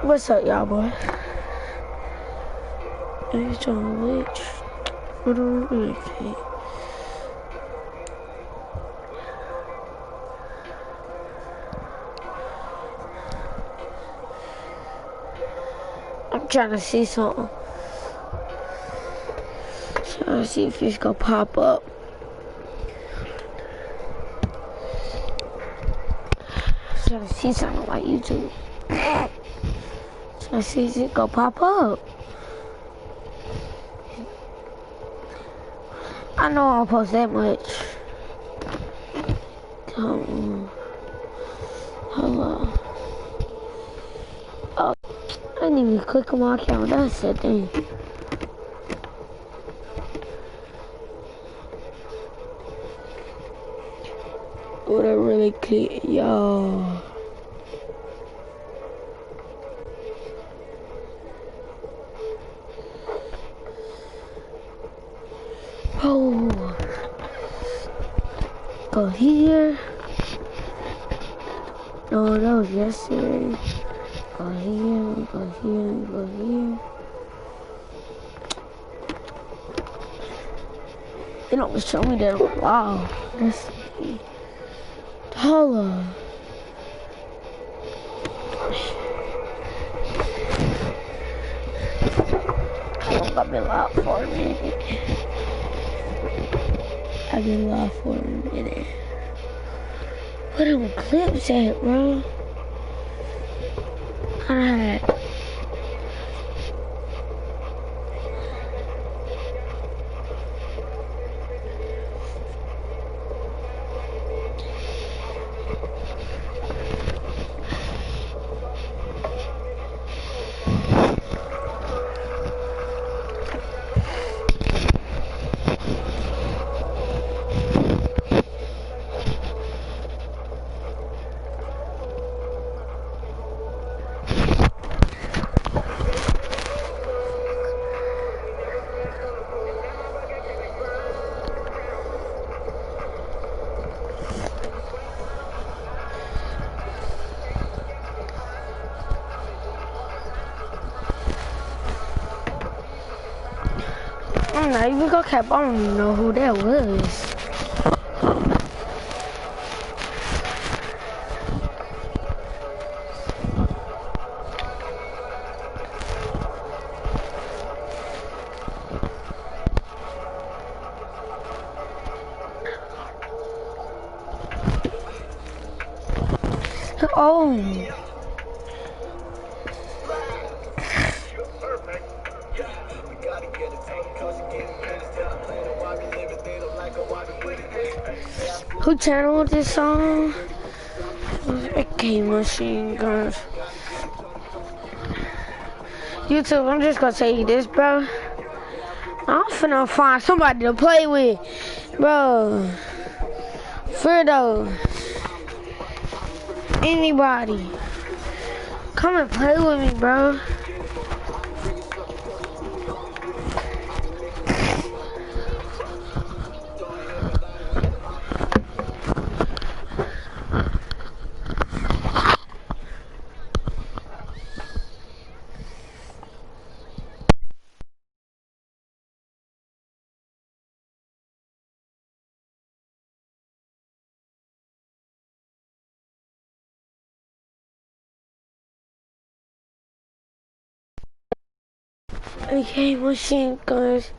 What's up, y'all, boy? He's trying to witch. What do we really think? I'm trying to see something. Trying to see if it's gonna pop up. Trying to see something like YouTube. Trying to see if it's gonna pop up. I know I don't post that much. Hold on. Oh, I didn't even click on my account. That's the thing. Would I really click, y'all? Oh, go here. No, that was yesterday. Go here, go here, go here. They don't show me that. Wow, that's taller. I'm gonna be loud for a minute. I've been loud for a minute. What are them clips at, bro? Alright. I'm not even gonna cap, I don't even know who that was. Oh. Who channeled this song? Okay, Machine Guns. YouTube, I'm just gonna tell you this, bro. I'm finna find somebody to play with, bro. Fredo. Anybody. Come and play with me, bro. Okay, Machine Guns.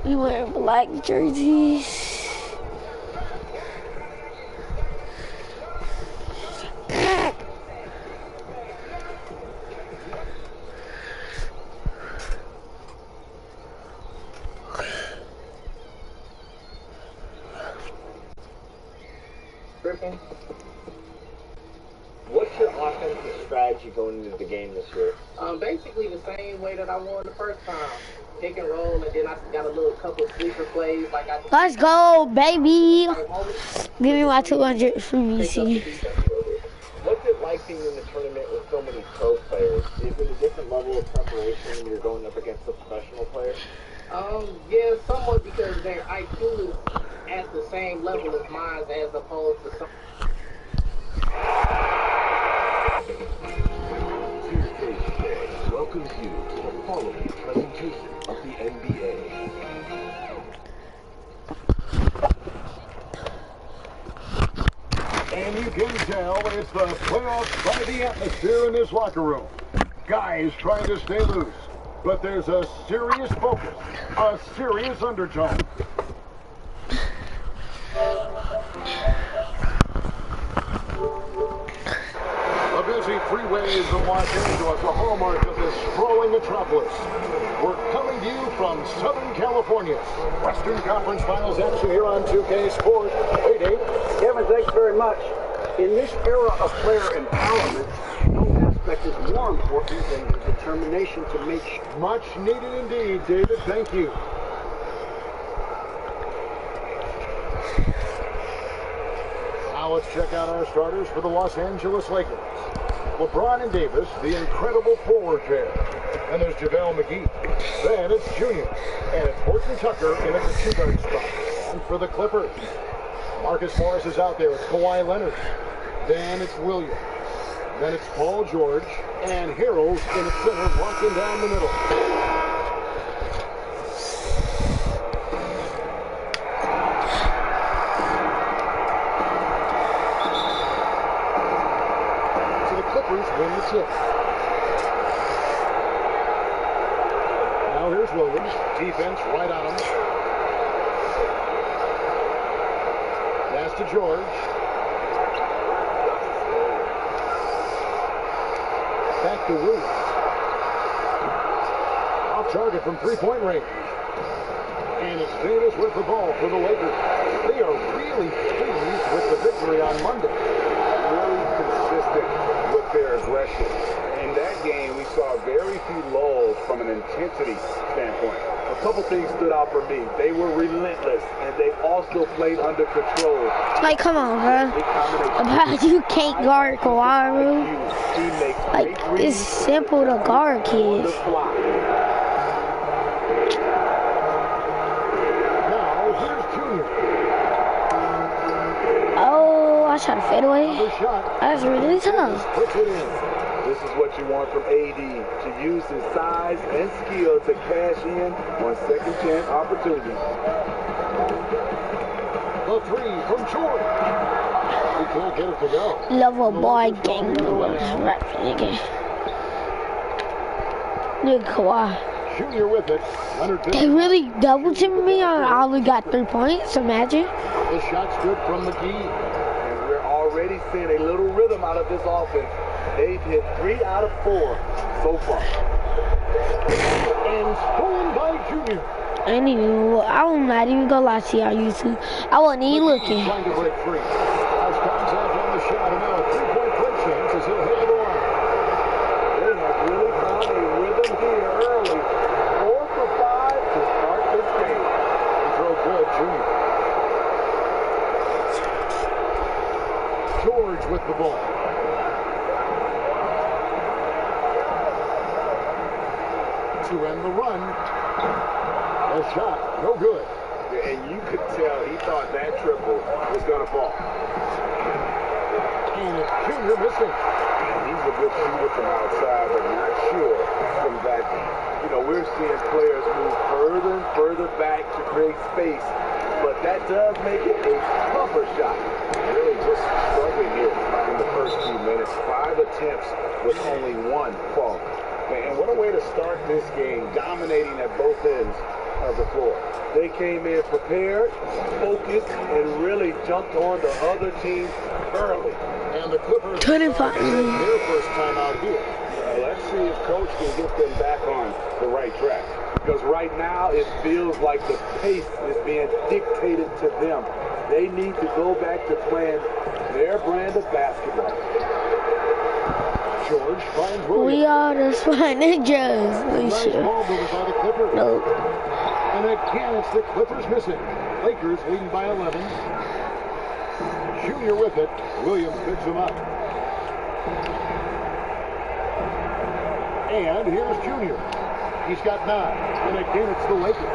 We wearing black jerseys. What's your offensive strategy going into the game this year? Basically the same way that I won the first time. Pick and roll, and then I got a little couple of sleeper plays. Like Let's go, baby. Give me my 200 from UC. What's it like being in the tournament with so many pro players? Is it a different level of preparation when you're going up against a professional player? Yeah, somewhat, because their IQ is at the same level as mine, as opposed to some. Welcomes you to the following presentation of the NBA. And you can tell it's the playoffs by the atmosphere in this locker room. Guys trying to stay loose, but there's a serious focus, a serious undertone. The busy freeways of Los Angeles, a hallmark of this sprawling metropolis. We're coming to you from Southern California. Western Conference Finals action here on 2K Sports. Hey, Dave. Kevin, thanks very much. In this era of player empowerment, no aspect is more important than the determination to make Much needed indeed, David. Thank you. Now let's check out our starters for the Los Angeles Lakers. LeBron and Davis, the incredible forward pair. And there's JaVale McGee. Then it's Junior. And it's Horton Tucker in at the two-guard spot. And for the Clippers, Marcus Morris is out there. It's Kawhi Leonard. Then it's Williams. Then it's Paul George. And Harold's in the center, walking down the middle. Win the tip. Now here's Williams. Defense right on him. Pass to George. Back to Ruth. Off target from three-point range. And it's Davis with the ball for the Lakers. They are really pleased with the victory on Monday. Really consistent with their aggression. In that game, we saw very few lulls from an intensity standpoint. A couple things stood out for me. They were relentless, and they also played under control. Like, come on, bro. You can't guard Kawhi, bro. Like, it's simple to guard kids. Now here's Junior. Oh, I shot a fadeaway. That's really tough. This is what you want from AD, to use his size and skill to cash in on second chance opportunities. The three from George. He can't get it to go. Lover boy gang. Right, nigga. Nigga, Kawhi. Junior with it. They really double teamed me. I only got 3 points. Imagine. The shot's good from McGee. And we're already seeing a little rhythm out of this offense. They've hit 3 out of 4 so far. And stolen by Junior. I'm not even gonna lie to y'all, YouTube. I wasn't even looking. Trying to break free. As comes out on the shot, and now a 3-point play chance as he'll hit the line. They have really found a rhythm here early. 4 for 5 to start this game. He throw good, Junior. George with the ball. To end the run. A shot, no good. And you could tell he thought that triple was going to fall. And it's Junior missing. And he's a good shooter from outside, but not sure from that deep. You know, we're seeing players move further and further back to create space, but that does make it a tougher shot. Really just struggling here in the first few minutes. 5 attempts with only 1 fall. And what a way to start this game, dominating at both ends. of the floor. They came in prepared, focused, and really jumped on the other team early. And the Clippers Turning their first time out here. Let's see if Coach can get them back on the right track. Because right now it feels like the pace is being dictated to them. They need to go back to playing their brand of basketball. George finds Williams. We are the Spine Ninjas. Nice ball movement by the Clippers. No. And again, it's the Clippers missing. Lakers leading by 11. Junior with it. Williams picks him up. And here's Junior. He's got 9. And again, it's the Lakers.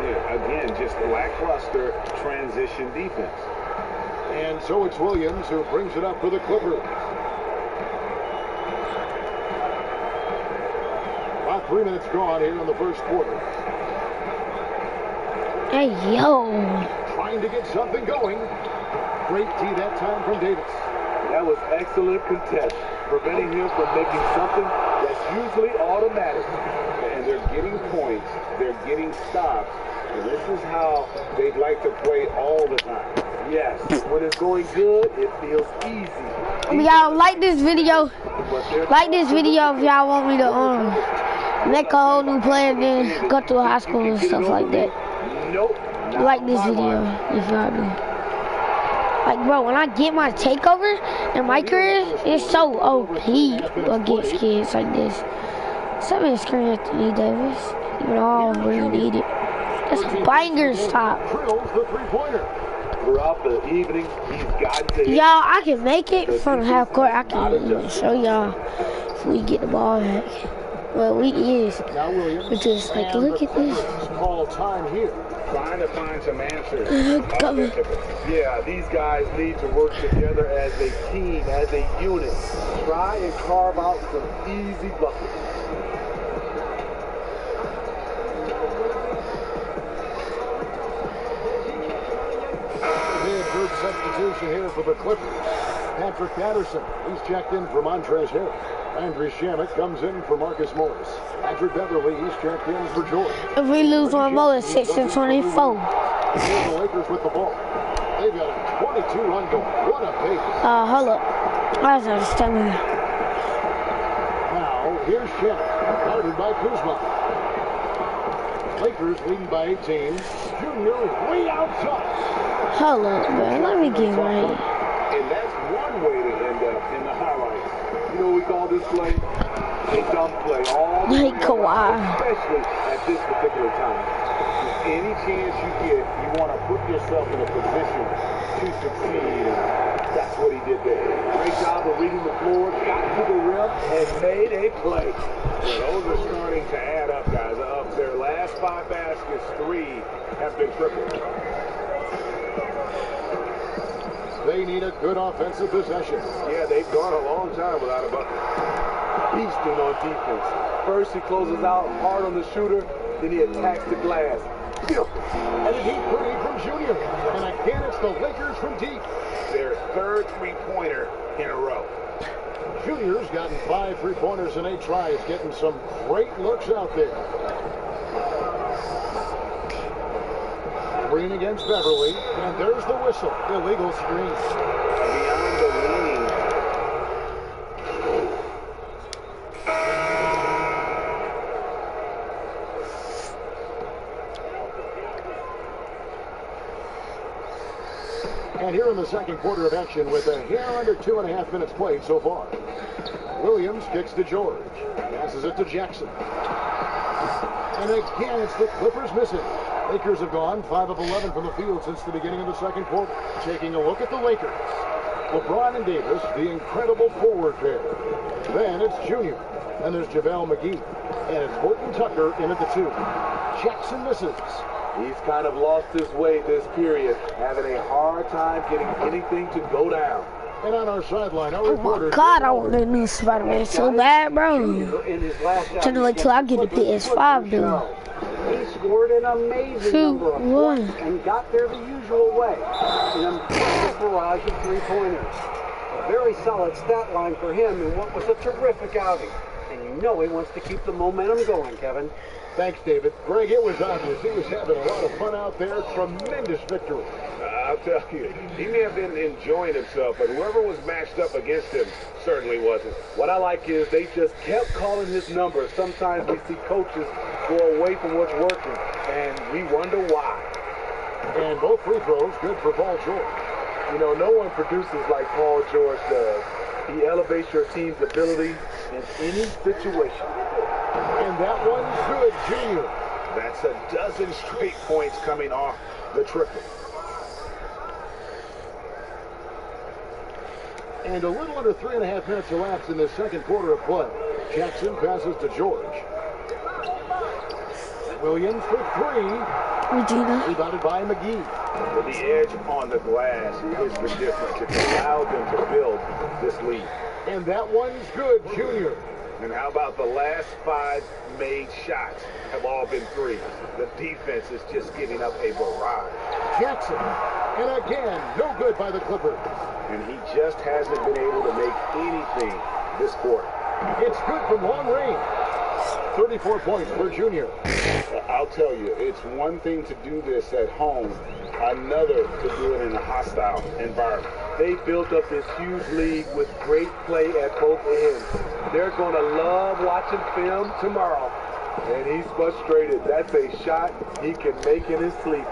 Yeah, again, just lackluster transition defense. And so it's Williams who brings it up for the Clippers. About 3 minutes gone here in the first quarter. Hey, yo. Trying to get something going. Great tee that time from Davis. That was excellent contest, preventing him from making something that's usually automatic. And they're getting points, they're getting stops, and this is how they'd like to play all the time. Yes, when it's going good, it feels easy. Y'all like this video. Like this video if y'all want me to make a whole new player, then go to high school and stuff like that. Nope. Like this video if y'all do. Like, bro, when I get my takeover in my career, it's so OP against kids like this. Something screen at me, Davis. Even though I don't really need it. That's a banger stop. Throughout the evening, he's got to. Y'all, I can make it from the half court. I can even show y'all if we get the ball back. Well, we is. We just like, look at this. Call time here. Trying to find some answers. Come. Yeah, these guys need to work together as a team, as a unit. Try and carve out some easy buckets. Big substitution here for the Clippers. Patrick Patterson, he's checked in for Montrezl Harrell. Andrew Shamet comes in for Marcus Morris. Andrew Beverly, he's checked in for George. If we lose one more, it's 6-24. Here's the Lakers with the ball. They've got a 22-run goal. What a pace. Hold up. I was out of stamina. Now, here's Shamet, guarded by Kuzma. Lakers leading by 18. Junior way out top. Hold up, man. Let me get right. And that's one way to end up in the highlights. You know what we call this play? A dumb play. All the way around, especially at this particular time. Any chance you get, you want to put yourself in a position to succeed. And that's what he did there. Great job of reading the floor, got to the rim, and made a play. Yeah, those are starting to add up, guys. Of their last 5 baskets, 3 have been tripled. They need a good offensive possession. Yeah, they've gone a long time without a bucket. Beasting on defense. First he closes out hard on the shooter, then he attacks the glass. Beautiful. And a deep three from Junior. And again, it's the Lakers from deep. Their third three-pointer in a row. Junior's gotten 5 three-pointers in 8 tries, getting some great looks out there. Green against Beverly, and there's the whistle. Illegal screen. Beyond the leaning. And here in the second quarter of action with a hair under 2.5 minutes played so far. Williams kicks to George. Passes it to Jackson. And again, it's the Clippers missing. Lakers have gone 5 of 11 from the field since the beginning of the second quarter. Taking a look at the Lakers. LeBron and Davis, the incredible forward pair. Then it's Junior. And there's JaVale McGee. And it's Horton Tucker in at the 2. Jackson misses. He's kind of lost his way this period, having a hard time getting anything to go down. And on our sideline, our Oh reporter. my God, I want the new Spider-Man so bad, bro. In his last Trying to wait till I get the PS5, dude. He scored an amazing number of points and got there the usual way. An impressive barrage of three-pointers. A very solid stat line for him in what was a terrific outing. And you know he wants to keep the momentum going, Kevin. Thanks, David. Greg, it was obvious he was having a lot of fun out there. Tremendous victory. I'll tell you, he may have been enjoying himself, but whoever was matched up against him certainly wasn't. What I like is they just kept calling his number. Sometimes we see coaches go away from what's working, and we wonder why. And both free throws good for Paul George. You know, no one produces like Paul George does. He elevates your team's ability in any situation. And that one's good, Junior. That's a dozen straight points coming off the triple. And a little under 3.5 minutes elapsed in the second quarter of play. Jackson passes to George. Williams for three. Regina. Rebounded by McGee. With the edge on the glass is the difference. It's allowed them to build this lead. And that one's good, Junior. And how about the last 5 made shots have all been threes? The defense is just giving up a barrage. Jackson. And again, no good by the Clippers. And he just hasn't been able to make anything this quarter. It's good from long range. 34 points for Junior. I'll tell you, it's one thing to do this at home, another to do it in a hostile environment. They built up this huge lead with great play at both ends. They're going to love watching film tomorrow. And he's frustrated. That's a shot he can make in his sleep.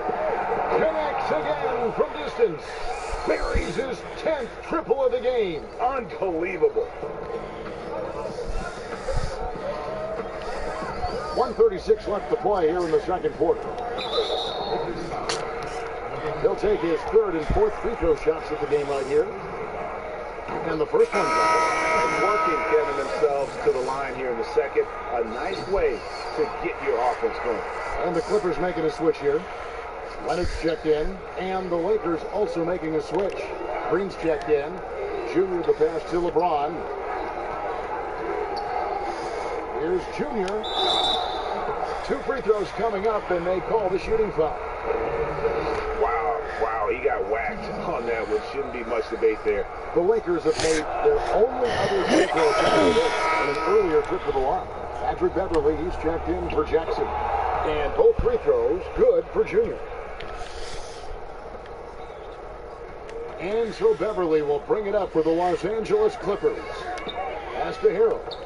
Connects again from distance. Buries his 10th triple of the game. Unbelievable. 1:36 left to play here in the second quarter. He'll take his third and fourth free throw shots of the game right here. And the first one's And working getting themselves to the line here in the second. A nice way to get your offense going. And the Clippers making a switch here. Leonard's checked in. And the Lakers also making a switch. Green's checked in. Junior the pass to LeBron. Here's Junior. 2 free throws coming up, and they call the shooting foul. Wow, he got whacked on that one. Shouldn't be much debate there. The Lakers have made their only other free throw in an earlier trip to the line. Patrick Beverly, he's checked in for Jackson. And both free throws good for Junior. And so Beverly will bring it up for the Los Angeles Clippers. Pass to Harold.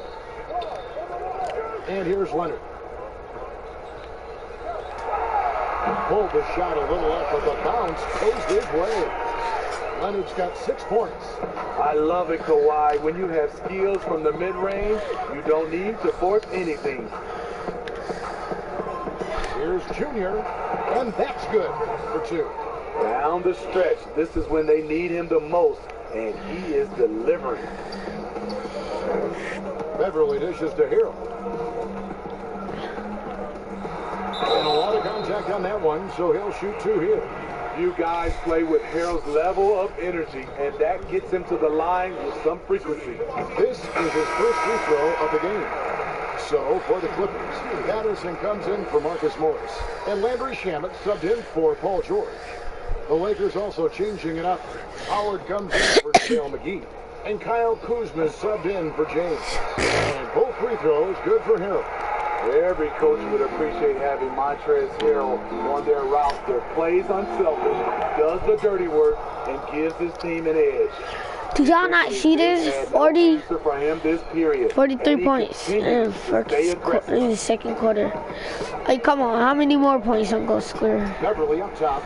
And here's Leonard. Pulled the shot a little up, but the bounce goes his way. Leonard's got 6 points. I love it, Kawhi. When you have skills from the mid-range, you don't need to force anything. Here's Junior, and that's good for 2. Down the stretch, this is when they need him the most, and he is delivering. Beverly dishes to Harold. And a lot of contact on that one, so he'll shoot 2 here. You guys play with Harold's level of energy, and that gets him to the line with some frequency. This is his first free throw of the game. So, for the Clippers, Patterson comes in for Marcus Morris, and Landry Shamet subbed in for Paul George. The Lakers also changing it up. Howard comes in for Dale McGee, and Kyle Kuzma subbed in for James. And both free throws good for Harold. Every coach would appreciate having Montrezl Harrell on their roster. Plays unselfish, does the dirty work, and gives his team an edge. Did y'all not see this? 43 points in the second quarter. Like, come on, how many more points I'm going to score? Beverly up top.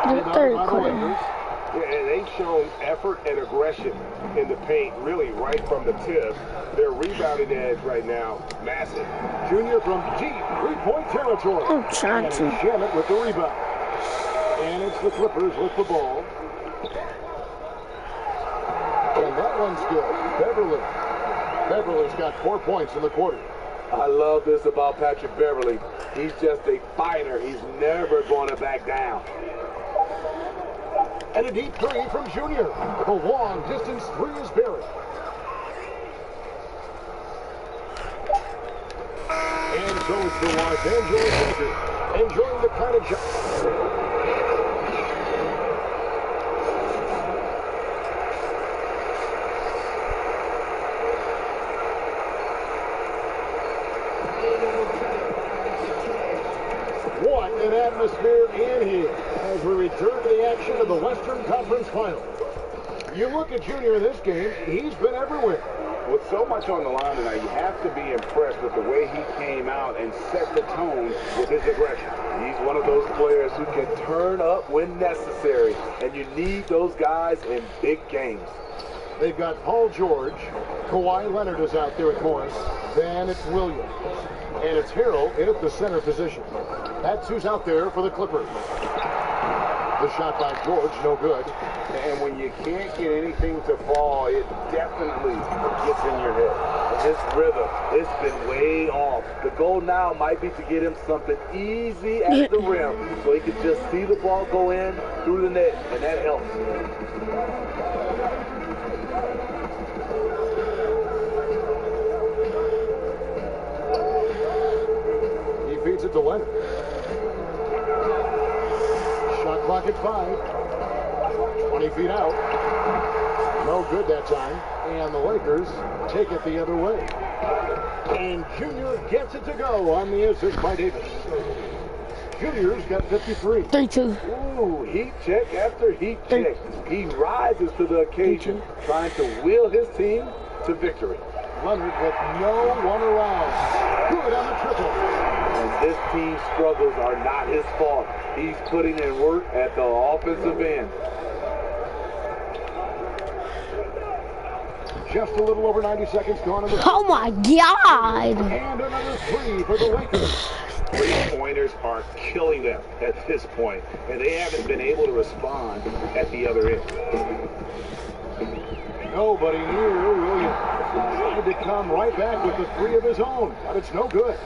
In the third quarter. Yeah, and they've shown effort and aggression in the paint, really right from the tip. Their rebounding edge right now, massive. Junior from deep 3-point territory. I'm trying to. And Shamet with the rebound. And it's the Clippers with the ball. And that one's good. Beverly. Beverly's got 4 points in the quarter. I love this about Patrick Beverly. He's just a fighter. He's never going to back down. And a deep 3 from Junior. The long distance 3 is buried. And so it's the Los Angeles Lakers enjoying the kind of shot. an atmosphere in here as we return to the action of the Western Conference Finals. You look at Junior in this game, he's been everywhere. With so much on the line tonight, you have to be impressed with the way he came out and set the tone with his aggression. He's one of those players who can turn up when necessary, and you need those guys in big games. They've got Paul George, Kawhi Leonard is out there at Morris, then it's Williams, and it's Harrell in at the center position. That's who's out there for the Clippers. The shot by George, no good. And when you can't get anything to fall, it definitely gets in your head. His rhythm, it's been way off. The goal now might be to get him something easy at the rim so he can just see the ball go in through the net, and that helps. He feeds it to Leonard. Shot clock at 5. 20 feet out. No good that time. And the Lakers take it the other way. And Junior gets it to go on the assist by Davis. Junior's got 53. 3-2. Ooh, heat check after heat check. He rises to the occasion, trying to wheel his team to victory. Leonard with no one around. Good on the triple. And this team's struggles are not his fault. He's putting in work at the offensive end. Just a little over 90 seconds gone in the... Oh my God! And another 3 for the Lakers. Three-pointers are killing them at this point, and they haven't been able to respond at the other end. Nobody near Williams. Tried to come right back with the 3 of his own, but it's no good.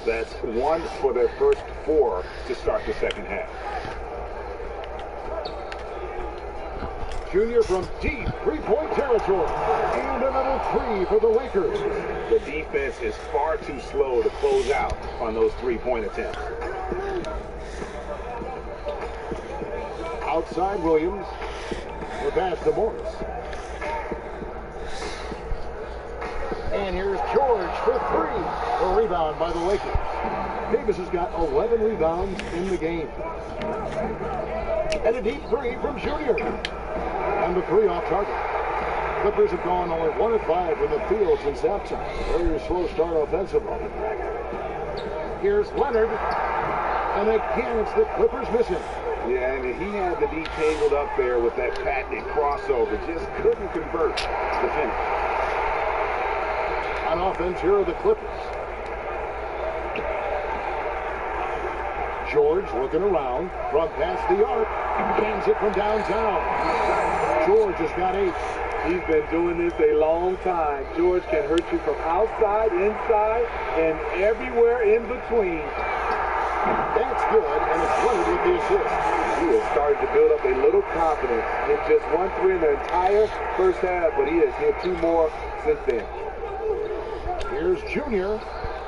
That's 1 for their first 4 to start the second half. Junior from deep three-point territory. And another 3 for the Lakers. The defense is far too slow to close out on those three-point attempts. Outside Williams. The pass to Morris. And here's George for 3. A rebound by the Lakers. Davis has got 11 rebounds in the game. And a deep 3 from Junior. And the 3 off target. Clippers have gone only 1 of 5 from the field since halftime. Very slow start offensively. Here's Leonard. And again, it's the Clippers missing. Yeah, and he had the D tangled up there with that patented crossover. Just couldn't convert the finish. On offense, here are the Clippers. George looking around from past the arc. Bangs it from downtown. George has got 8. He's been doing this a long time. George can hurt you from outside, inside, and everywhere in between. That's good, and it's Leonard with the assist. He has started to build up a little confidence. Hit just 1 3 in the entire first half, but he has hit 2 more since then. Here's Junior.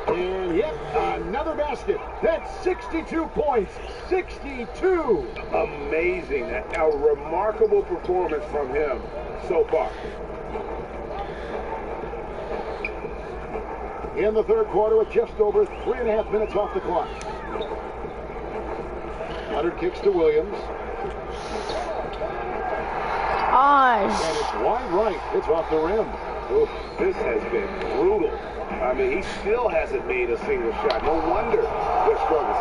And yet another basket. That's 62 points. 62. Amazing. A remarkable performance from him so far. In the third quarter with just over 3.5 minutes off the clock. Leonard kicks to Williams. And it's wide right. It's off the rim. Oof, this has been brutal. I mean, he still hasn't made a single shot. No wonder they're struggling.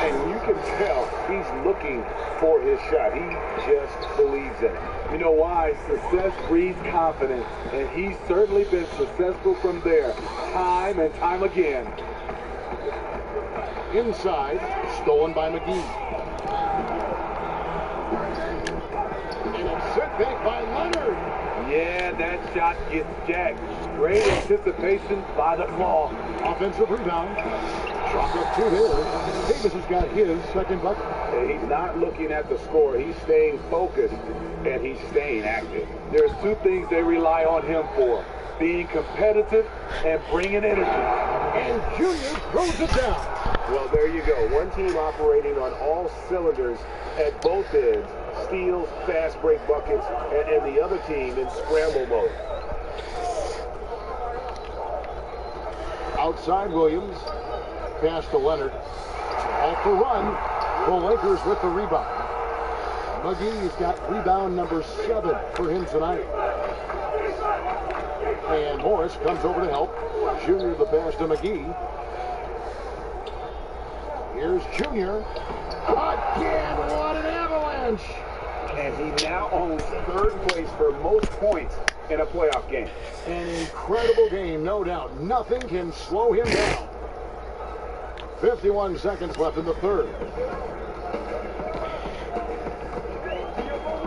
And you can tell he's looking for his shot. He just believes in it. You know why? Success breeds confidence, and he's certainly been successful from there, time and time again. Inside, stolen by McGee. And it's sent back by Leonard. Yeah, that shot gets jacked. Great anticipation by the claw. Offensive rebound. Shot up 2 there. Davis has got his second bucket. And he's not looking at the score. He's staying focused, and he's staying active. There's 2 things they rely on him for: being competitive and bringing energy. And Junior throws it down. Well, there you go. One team operating on all cylinders at both ends. Steals, fast break buckets, and the other team in scramble mode. Outside Williams. Pass to Leonard. Off the run. The Lakers with the rebound. McGee's got rebound number 7 for him tonight. And Morris comes over to help. Junior the pass to McGee. Here's Junior. Again, what an avalanche! And he now owns 3rd place for most points in a playoff game. An incredible game, no doubt. Nothing can slow him down. 51 seconds left in the 3rd.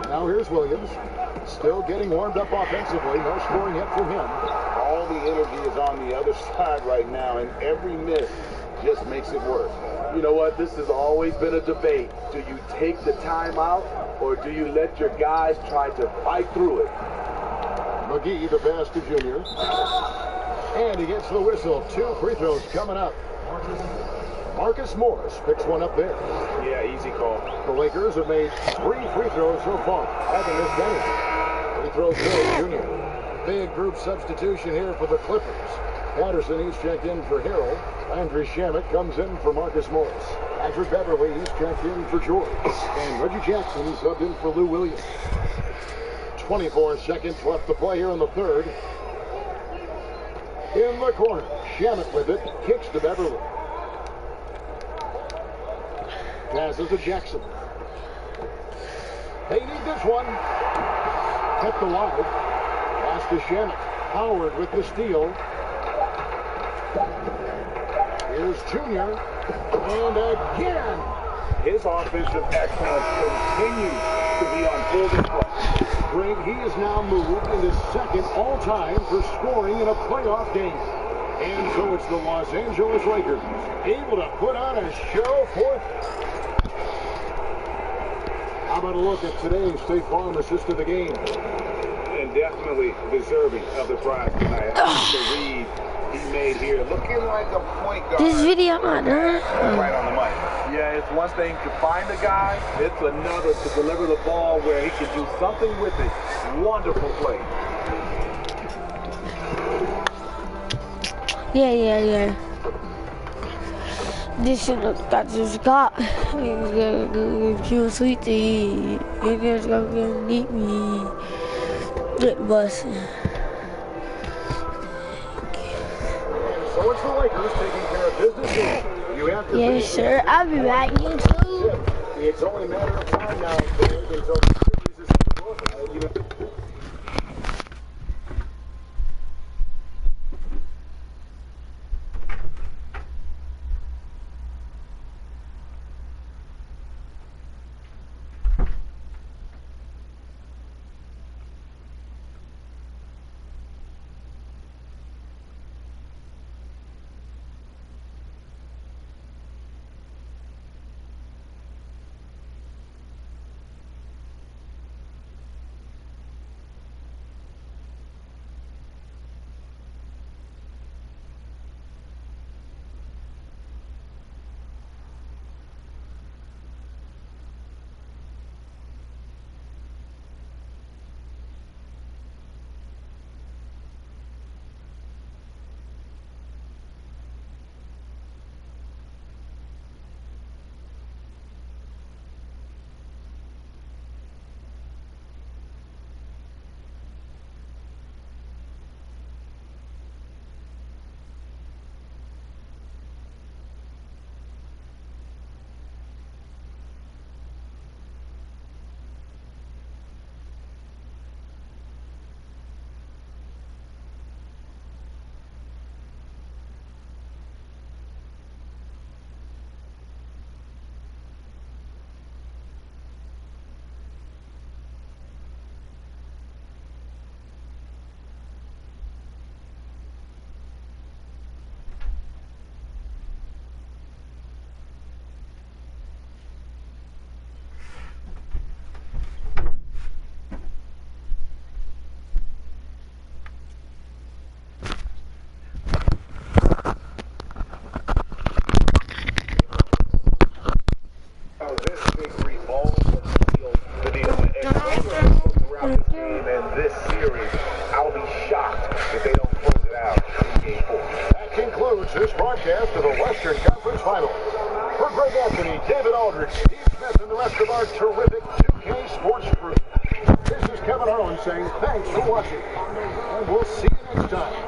Now here's Williams. Still getting warmed up offensively. No scoring yet from him. All the energy is on the other side right now, and every miss just makes it worse. You know what? This has always been a debate. Do you take the timeout, or do you let your guys try to fight through it? McGee, the pass to Junior. And he gets the whistle. 2 free throws coming up. Marcus Morris picks one up there. Yeah, easy call. The Lakers have made 3 free throws so far. Haven't missed any. Free throws go Junior. Big group substitution here for the Clippers. Patterson, he's checked in for Harrell. Andrew Shamet comes in for Marcus Morris. Andrew Beverly, he's checked in for George. And Reggie Jackson, he's subbed in for Lou Williams. 24 seconds left to play here in the 3rd. In the corner, Shamet with it, kicks to Beverly. Passes to Jackson. They need this one. Kept alive. Pass to Shamet. Howard with the steal. Here's Junior. And again. His offensive excellence continues to be on full display. Greg, he has now moved into 2nd all-time for scoring in a playoff game. And so it's the Los Angeles Lakers able to put on a show for. How about a look at today's State Farm assist of the game? And definitely deserving of the prize tonight. The read he made here, looking like a point guard. This video not done. Right on the money. Yeah, it's one thing to find a guy. It's another to deliver the ball where he can do something with it. Wonderful play. Yeah. This shit that just got. You sweetie. You just gonna need me. Get busted. So it's the Lakers taking care of business here. You have to Yes, sir. I'll be back. You too. It's only a matter of time now until the series is over. for Steve Smith and the rest of our terrific 2K Sports crew. This is Kevin Harlan saying thanks for watching, and we'll see you next time.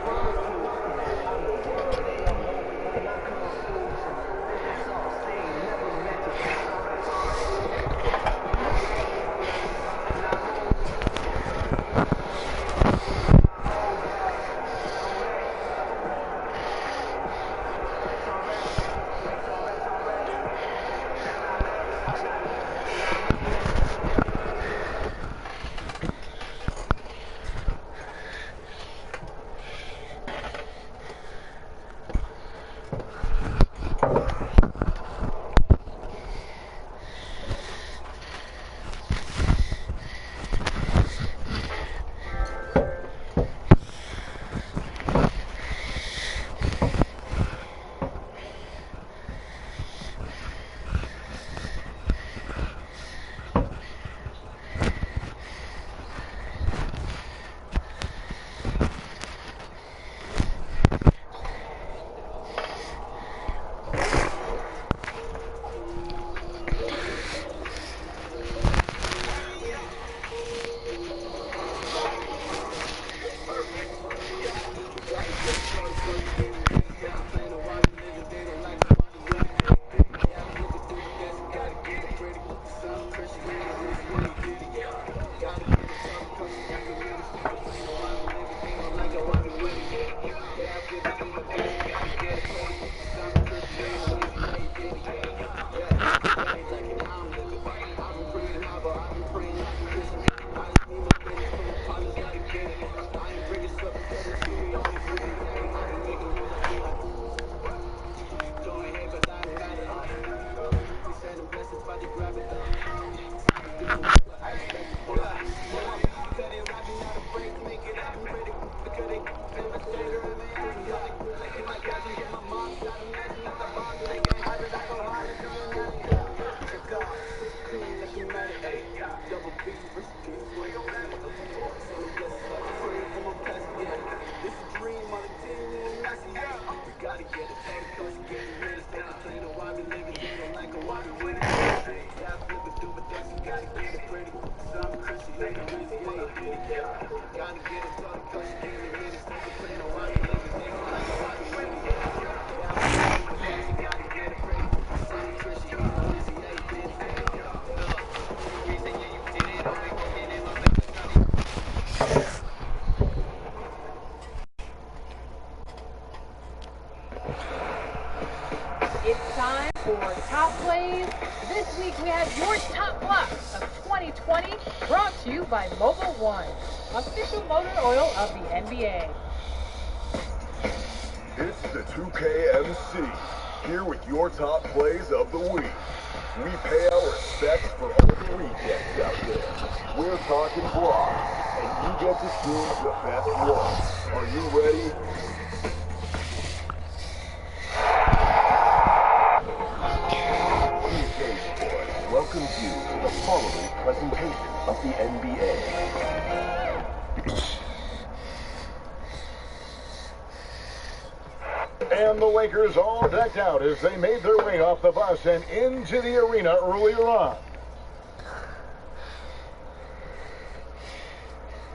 It's time for Top Plays. This week we have your top blocks of 2020 brought to you by Mobile One, official motor oil of the NBA. It's the 2KMC, here with your top plays of the week. We pay our respects for all the rejects out there. We're talking blocks, and you get to choose the best one. Are you ready? Welcomes you to the following presentation of the NBA. And the Lakers all decked out as they made their way off the bus and into the arena earlier on.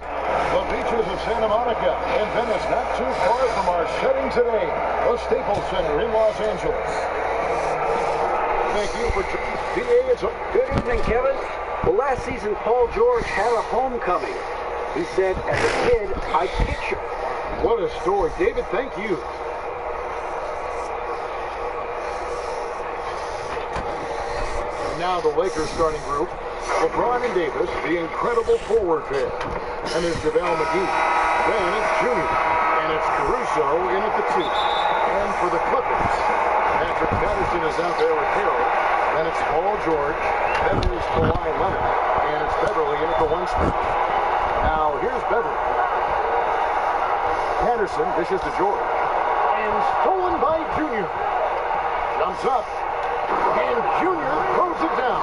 The beaches of Santa Monica and Venice, not too far from our setting today, the Staples Center in Los Angeles. Thank you for joining. Good evening, Kevin. Well, last season, Paul George had a homecoming. He said, as a kid, I picture. What a story. David, thank you. Now the Lakers starting group. LeBron and Davis, the incredible forward pair. And there's JaVale McGee. Then it's Junior. And it's Caruso in at the 2. And for the Clippers, Patrick Patterson is out there with Harold. Then it's Paul George. Then there's Kawhi Leonard. And it's Beverly in at the 1 spot. Now here's Beverly. Patterson dishes to George. And stolen by Junior. Jumps up. And Junior throws it down.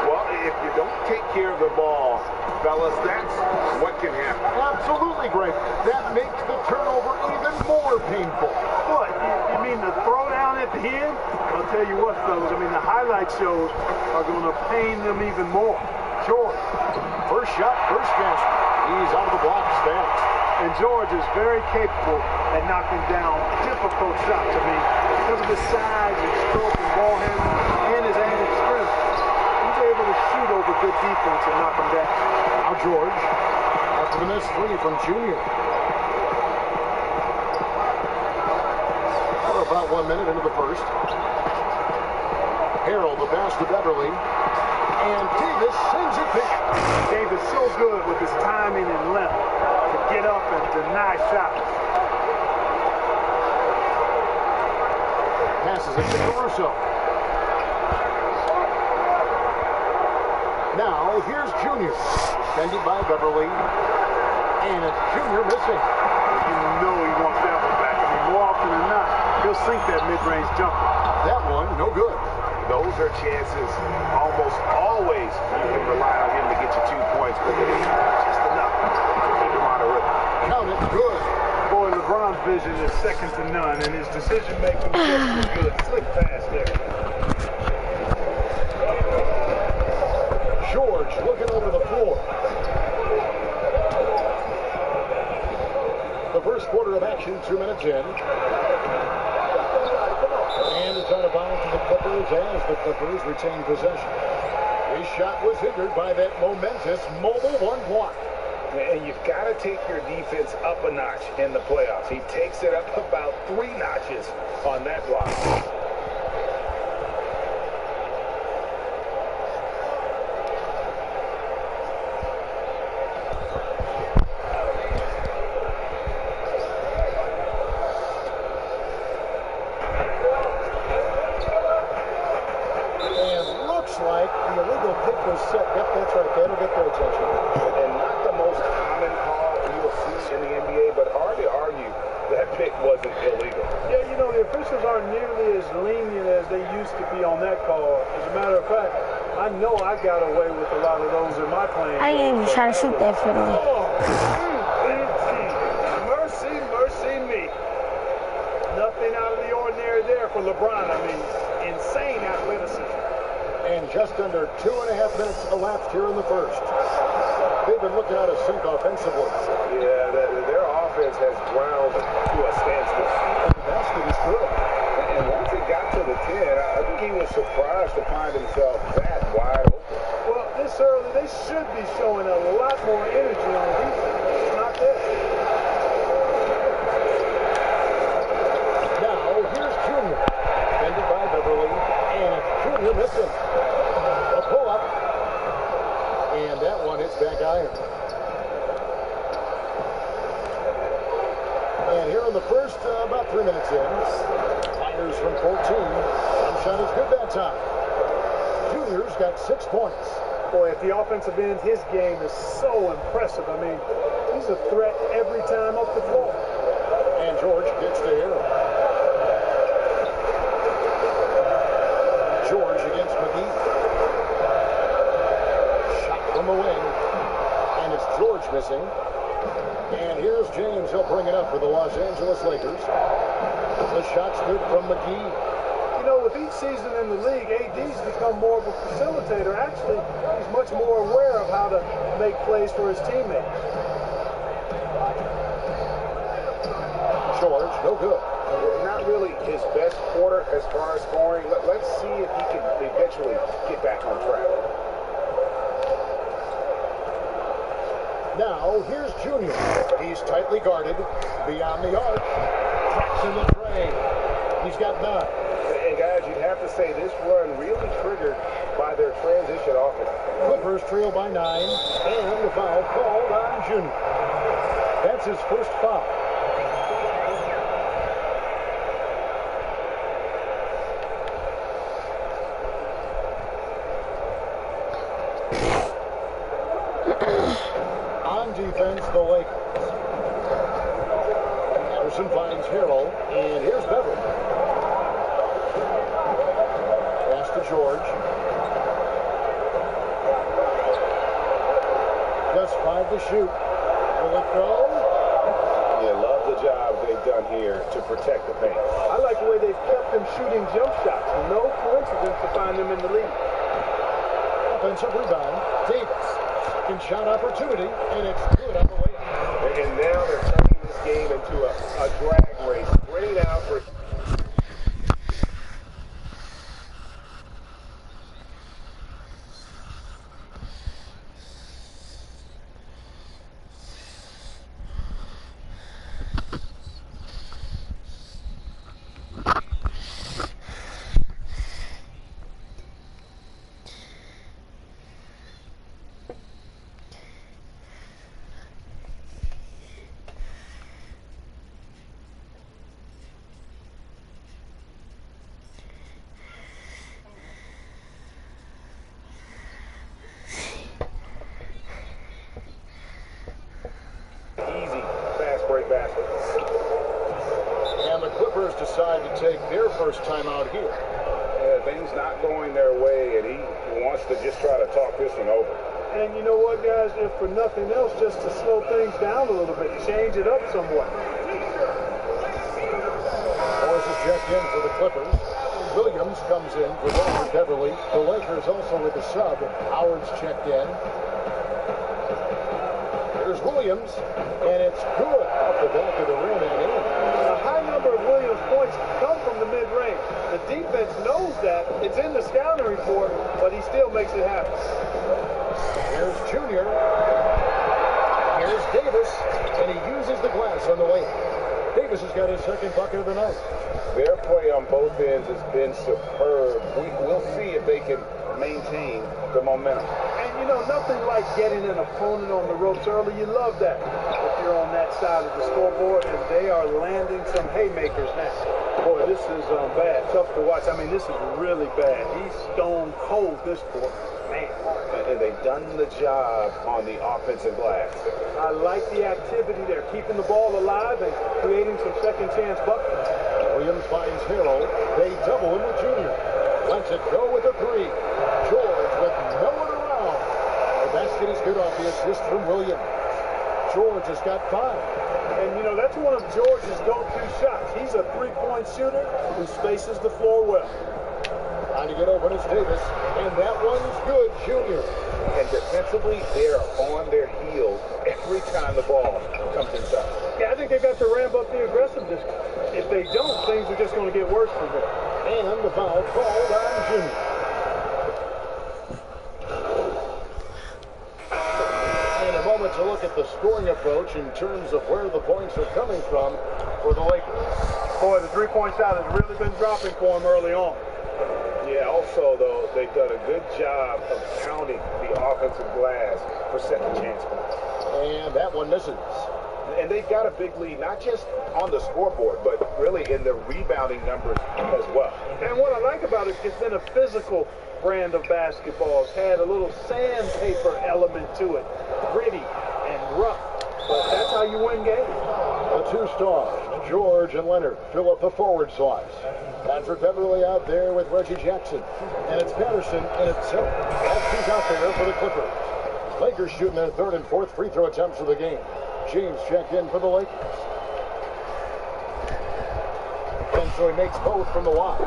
Well, if you don't take care of the ball, fellas, that's what can happen. Absolutely, Greg. That makes the turnover even more painful. What? You mean mean, the throwdown at the end, I'll tell you what, fellas, I mean, the highlight shows are going to pain them even more. George, First shot, first gasp. He's out of the block stance. and George is very capable at knocking down difficult shots. I mean, because of his size and stroke and ball handling and his added strength, he's able to shoot over good defense and knock them down. Now George, after the missed three from Junior. We're about 1 minute into the first. Harold, the pass to Beverly. And Davis sends it back. Davis so good with his timing and length to get up and deny shots. Passes it to Caruso. Now here's Junior. Defended by Beverly. And it's Junior missing. You know he wants that one back. I mean, more often than not, he'll sink that mid-range jumper. That one, no good. Those are chances almost always you can rely on him to get you 2 points, but it ain't just enough to keep him out of rhythm. Count it, good. Boy, LeBron's vision is second to none, and his decision-making is just as good. Slick pass there. George looking over the floor. The first quarter of action, 2 minutes in. And it's out of bounds to the Clippers as the Clippers retain possession. His shot was hindered by that momentous mobile one block. And you've got to take your defense up a notch in the playoffs. He takes it up about 3 notches on that block. Like the illegal pick was set. Yep, that's right. That'll get their attention. And not the most common call you'll see in the NBA, but hard to argue that pick wasn't illegal. Yeah, you know, the officials aren't nearly as lenient as they used to be on that call. As a matter of fact, I know I got away with a lot of those in my playing. I didn't even try to shoot that fiddle. Oh, mercy, mercy me. Nothing out of the ordinary there for LeBron. I mean, insane athleticism. And just under 2.5 minutes elapsed here in the first. They've been looking out of sync offensively. Yeah, their offense has ground to a standstill. And the basket is good. And once it got to the 10, I think he was surprised to find himself that wide open. Well, this early, they should be showing a lot more energy on defense. It's not there. Now, here's Junior. Defended by Beverly. And it's Junior missing. A pull-up. And that one hits back iron. And here in the first, about 3 minutes in. Fires from 14. One shot is good that time. Junior's got 6 points. Boy, at the offensive end, his game is so impressive. I mean, he's a threat every time up the floor. And George gets to him. George against McGee. Shot from the wing. And it's George missing. And here's James. He'll bring it up for the Los Angeles Lakers. The shot's good from McGee. You know, with each season in the league, AD's become more of a facilitator. Actually, he's much more aware of how to make plays for his teammates. George, no good. Not really his best quarter as far as scoring. Let's see if he can eventually get back on track. Now, here's Junior. He's tightly guarded. Beyond the arc. Cracks in the tray. He's got 9. And guys, you'd have to say this run really triggered by their transition offense. Clippers trail by 9. And the foul called on Junior. That's his first foul. On defense, the Lakers. Anderson finds Harold, and here's Beverly. Pass to George. Just 5 to shoot. Will it go? You love the job they've done here to protect the paint. I like the way they've kept them shooting jump shots. No coincidence to find them in the lead. Offensive rebound. Davis. Second shot opportunity, and it's good on the way out. And now they're turning this game into a drag race. Straight out for... Easy, fast break basket. And the Clippers decide to take their first time out here. Things not going their way, and he wants to just try to talk this one over. And you know what, guys? If for nothing else, just to slow things down a little bit, change it up somewhat. Morris is checked in for the Clippers. Williams comes in for Walter Beverly. The Lakers also with the sub. Howard's checked in. Here's Williams, and it's good off the back of the rim and in. A high number of Williams' points come from the mid-range. The defense knows that. It's in the scouting report, but he still makes it happen. Here's Junior. Here's Davis, and he uses the glass on the way. Davis has got his second bucket of the night. Their play on both ends has been superb. We'll see if they can maintain the momentum. And you know, nothing like getting an opponent on the ropes early. You love that if you're on that side of the scoreboard, and they are landing some haymakers now. Boy, this is bad. Tough to watch. I mean, this is really bad. He's stone cold this quarter. Man. And they've done the job on the offensive glass. I like the activity. They're keeping the ball alive and creating some second chance buckets. Williams finds Harold. They double him with Junior. Lets it go with a three. George with no one around. The basket is good off the assist from Williams. George has got 5. And, you know, that's one of George's go-to shots. He's a three-point shooter who spaces the floor well. Trying to get open is Davis, and that one's good, Junior. And defensively, they're on their heels every time the ball comes inside. Yeah, I think they've got to ramp up the aggressiveness. If they don't, things are just going to get worse for them. And the foul called on Junior. And a moment to look at the scoring approach in terms of where the points are coming from for the Lakers. Boy, the three-point shot has really been dropping for them early on. Yeah, also, though, they've done a good job of counting the offensive glass for second chance points. And that one misses. And they've got a big lead, not just on the scoreboard, but really in the rebounding numbers as well. And what I like about it, it's been a physical brand of basketball. It's had a little sandpaper element to it, gritty and rough. But that's how you win games. The two stars, George and Leonard, fill up the forward slots. Patrick Beverly out there with Reggie Jackson. And it's Patterson and it's Silk. All two's out there for the Clippers. Lakers shooting their third and fourth free throw attempts of the game. James checked in for the Lakers. And so he makes both from the line.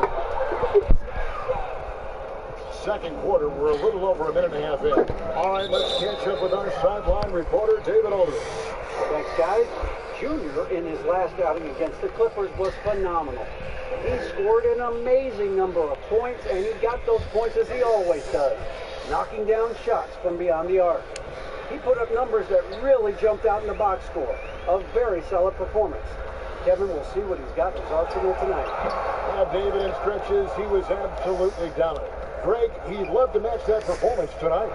Second quarter, we're a little over a minute and a half in. All right, let's catch up with our sideline reporter, David Aldridge. Thanks, guys. Junior, in his last outing against the Clippers, was phenomenal. He scored an amazing number of points, and he got those points as he always does, knocking down shots from beyond the arc. He put up numbers that really jumped out in the box score. A very solid performance. Kevin will see what he's got in his arsenal tonight. Now, David, in stretches, he was absolutely dominant. Greg, he'd love to match that performance tonight.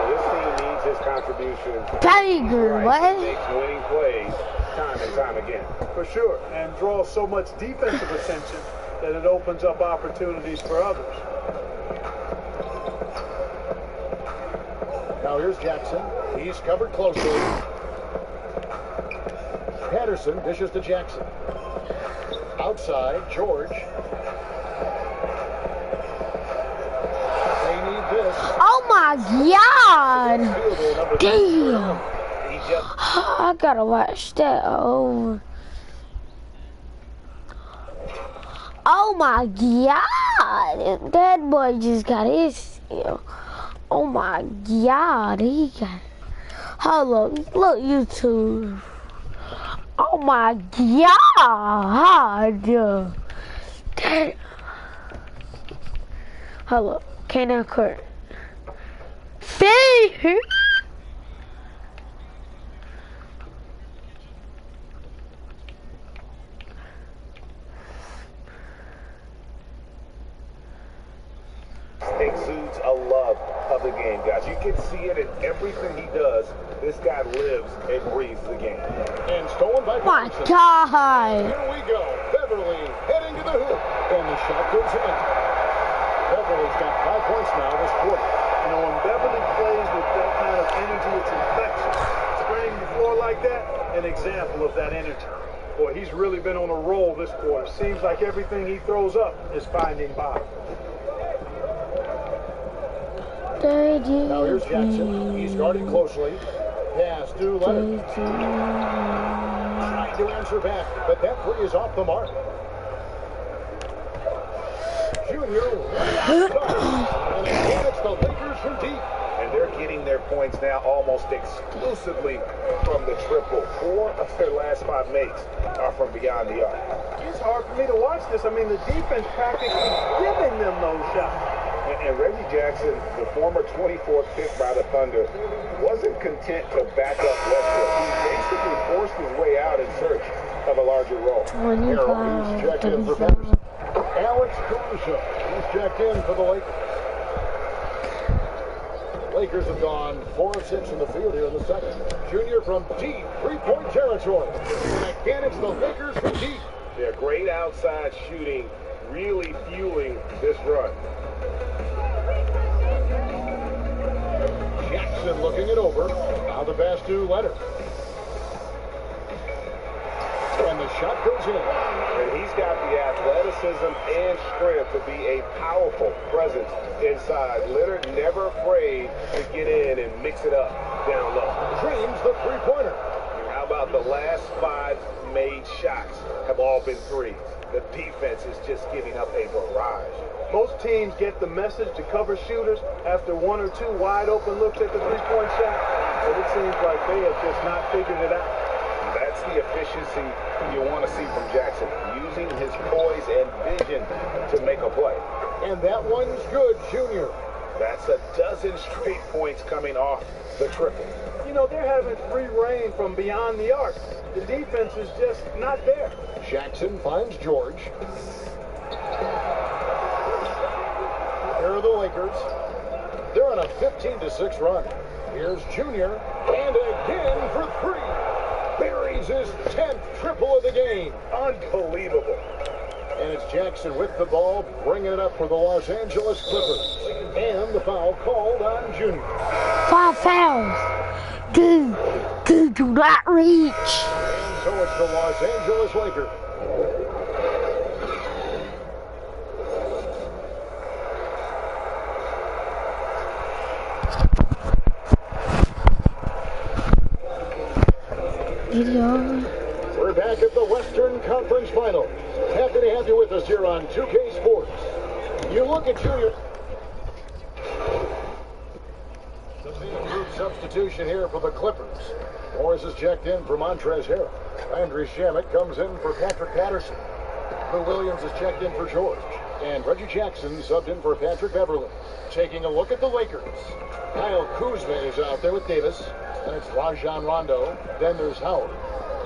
This team needs his contribution. Tiger, what? He makes winning plays time and time again. For sure, and draws so much defensive attention that it opens up opportunities for others. Now here's Jackson. He's covered closely. Patterson dishes to Jackson. Outside, George. They need this. Oh my God! Field goal number Damn! He just... I gotta watch that over. Oh my God! That boy just got his skill. Oh my God, he got. Hold up, look YouTube. Oh my God! That. Hold up, can't court. See? Exudes a love of the game, guys. You can see it in everything he does. This guy lives and breathes the game. And stolen by My Patterson. God! Here we go. Beverly heading to the hoop. And the shot goes in. Beverly's got 5 points now this quarter. You know, when Beverly plays with that kind of energy, it's infectious. Spraying the floor like that, an example of that energy. Boy, he's really been on a roll this quarter. Seems like everything he throws up is finding bottom. Now here's Jackson. He's guarding closely. Pass to Leonard. Trying to answer back, but that three is off the mark. Junior, and again it's the Lakers from deep. And they're getting their points now almost exclusively from the triple. 4 of their last 5 makes are from beyond the arc. It's hard for me to watch this. I mean, the defense practically giving them those shots. And Reggie Jackson, the former 24th pick by the Thunder, wasn't content to back up Westbrook. He basically forced his way out in search of a larger role. Harold, he's checked in for Patterson. Alex Caruso, he's checked in for the Lakers. Lakers have gone 4 of 6 in the field here in the second. Junior from deep, 3-point territory. And again, it's the Lakers from deep. They're great outside shooting, really fueling this run. Jackson looking it over. Now the pass to Leonard. And the shot goes in. And he's got the athleticism and strength to be a powerful presence inside. Leonard never afraid to get in and mix it up down low. Dreams the three-pointer. How about the last 5 made shots have all been threes? The defense is just giving up a barrage. Most teams get the message to cover shooters after 1 or 2 wide open looks at the three-point shot, but it seems like they have just not figured it out. That's the efficiency you want to see from Jackson, using his poise and vision to make a play. And that one's good, Junior. That's a dozen straight points coming off the triple. You know, they're having free reign from beyond the arc. The defense is just not there. Jackson finds George. Here are the Lakers. They're on a 15-6 run. Here's Junior, and again for 3. Buries his 10th triple of the game. Unbelievable. And it's Jackson with the ball, bringing it up for the Los Angeles Clippers. And the foul called on Junior. 5 fouls. Dude, do not reach. And so it's the Los Angeles Lakers. We're back at the Western Conference Finals. Happy to have you with us here on 2K Sports. You look at Junior. Group substitution here for the Clippers. Morris is checked in for Montrezl Harrell. Andrew Shamet comes in for Patrick Patterson. Lou Williams is checked in for George. And Reggie Jackson subbed in for Patrick Beverly. Taking a look at the Lakers. Kyle Kuzma is out there with Davis. And it's Rajon Rondo. Then there's Howard.